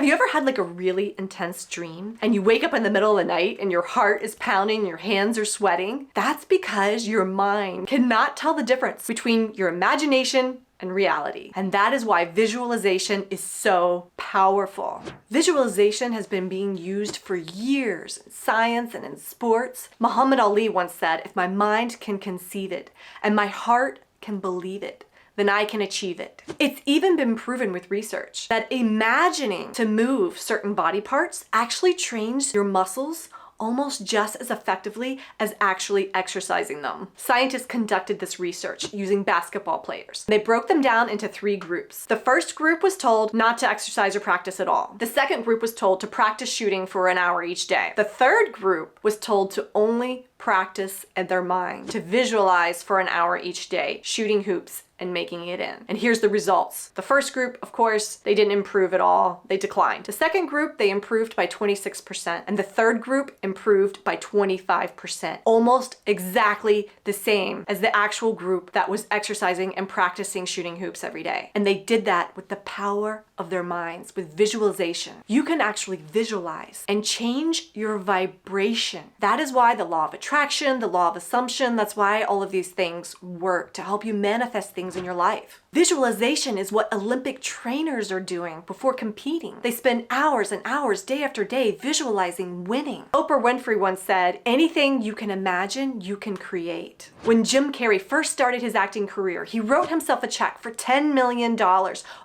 Have you ever had like a really intense dream and you wake up in the middle of the night and your heart is pounding, your hands are sweating? That's because your mind cannot tell the difference between your imagination and reality. And that is why visualization is so powerful. Visualization has been being used for years in science and in sports. Muhammad Ali once said, "If my mind can conceive it and my heart can believe it, then I can achieve it." It's even been proven with research that imagining to move certain body parts actually trains your muscles almost just as effectively as actually exercising them. Scientists conducted this research using basketball players. They broke them down into 3 groups. The first group was told not to exercise or practice at all. The second group was told to practice shooting for an hour each day. The third group was told to only practice in their mind, to visualize for an hour each day, shooting hoops and making it in. And here's the results. The first group, of course, they didn't improve at all. They declined. The second group, they improved by 26%. And the third group improved by 25%. Almost exactly the same as the actual group that was exercising and practicing shooting hoops every day. And they did that with the power of their minds, with visualization. You can actually visualize and change your vibration. That is why the law of attraction, the law of assumption, that's why all of these things work to help you manifest things in your life. Visualization is what Olympic trainers are doing before competing. They spend hours and hours, day after day, visualizing winning. Oprah Winfrey once said, "Anything you can imagine, you can create." When Jim Carrey first started his acting career, he wrote himself a check for $10 million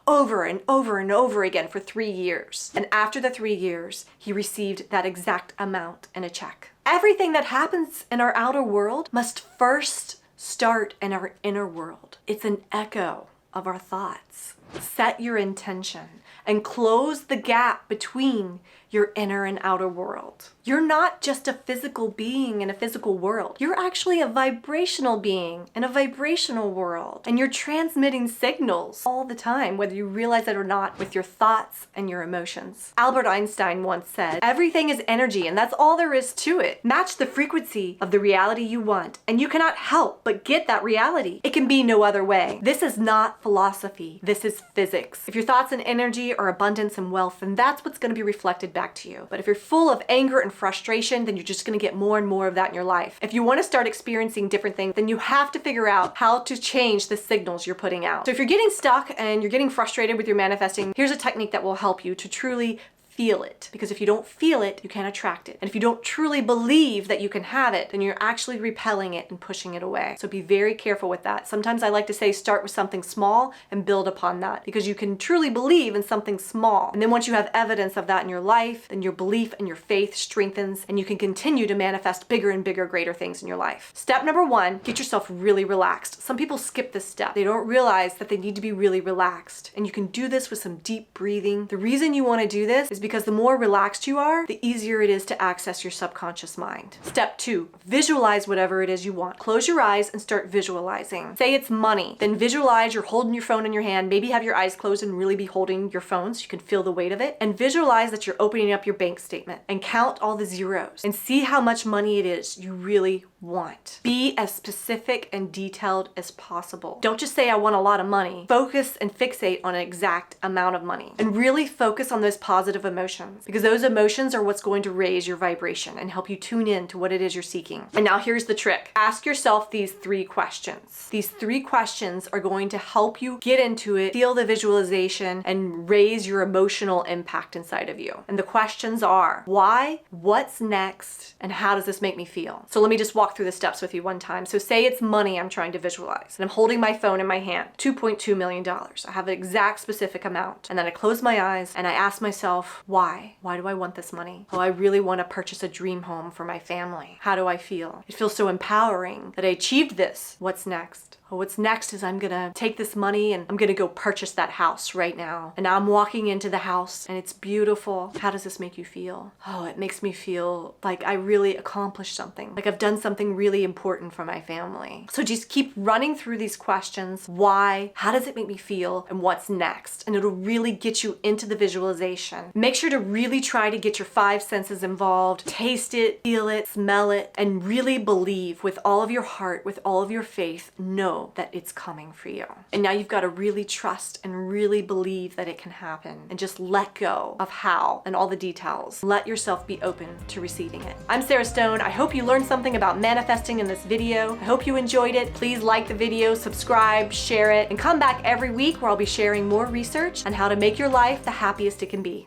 over and over and over again for 3 years. And after the 3 years, he received that exact amount in a check. Everything that happens in our outer world must first start in our inner world. It's an echo of our thoughts. Set your intention and close the gap between your inner and outer world. You're not just a physical being in a physical world. You're actually a vibrational being in a vibrational world. And you're transmitting signals all the time, whether you realize it or not, with your thoughts and your emotions. Albert Einstein once said, "Everything is energy, and that's all there is to it. Match the frequency of the reality you want, and you cannot help but get that reality. It can be no other way." This is not philosophy. This is physics. If your thoughts and energy are abundance and wealth, then that's what's going to be reflected back to you. But if you're full of anger and frustration, then you're just going to get more and more of that in your life. If you want to start experiencing different things, then you have to figure out how to change the signals you're putting out. So if you're getting stuck and you're getting frustrated with your manifesting, here's a technique that will help you to truly feel it. Because if you don't feel it, you can't attract it. And if you don't truly believe that you can have it, then you're actually repelling it and pushing it away. So be very careful with that. Sometimes I like to say start with something small and build upon that, because you can truly believe in something small. And then once you have evidence of that in your life, then your belief and your faith strengthens, and you can continue to manifest bigger and bigger, greater things in your life. Step number 1, get yourself really relaxed. Some people skip this step. They don't realize that they need to be really relaxed. And you can do this with some deep breathing. The reason you want to do this is because the more relaxed you are, the easier it is to access your subconscious mind. Step 2, visualize whatever it is you want. Close your eyes and start visualizing. Say it's money, then visualize you're holding your phone in your hand, maybe have your eyes closed and really be holding your phone so you can feel the weight of it, and visualize that you're opening up your bank statement and count all the zeros and see how much money it is you really want. Be as specific and detailed as possible. Don't just say I want a lot of money. Focus and fixate on an exact amount of money and really focus on those positive emotions, because those emotions are what's going to raise your vibration and help you tune in to what it is you're seeking. And now here's the trick. Ask yourself these 3 questions. These 3 questions are going to help you get into it, feel the visualization, and raise your emotional impact inside of you. And the questions are, why, what's next, and how does this make me feel? So let me just walk through the steps with you one time. So say it's money I'm trying to visualize, and I'm holding my phone in my hand, $2.2 million. I have an exact specific amount. And then I close my eyes and I ask myself, why? Why do I want this money? Oh, I really want to purchase a dream home for my family. How do I feel? It feels so empowering that I achieved this. What's next? Oh, what's next is I'm gonna take this money and I'm gonna go purchase that house right now. And now I'm walking into the house and it's beautiful. How does this make you feel? Oh, it makes me feel like I really accomplished something. Like I've done something really important for my family. So just keep running through these questions. Why? How does it make me feel? And what's next? And it'll really get you into the visualization. Make sure to really try to get your 5 senses involved. Taste it, feel it, smell it, and really believe with all of your heart, with all of your faith, know know that it's coming for you. And now you've got to really trust and really believe that it can happen, and just let go of how and all the details. Let yourself be open to receiving it. I'm Sarah Stone. I hope you learned something about manifesting in this video. I hope you enjoyed it. Please like the video, subscribe, share it, and come back every week where I'll be sharing more research on how to make your life the happiest it can be.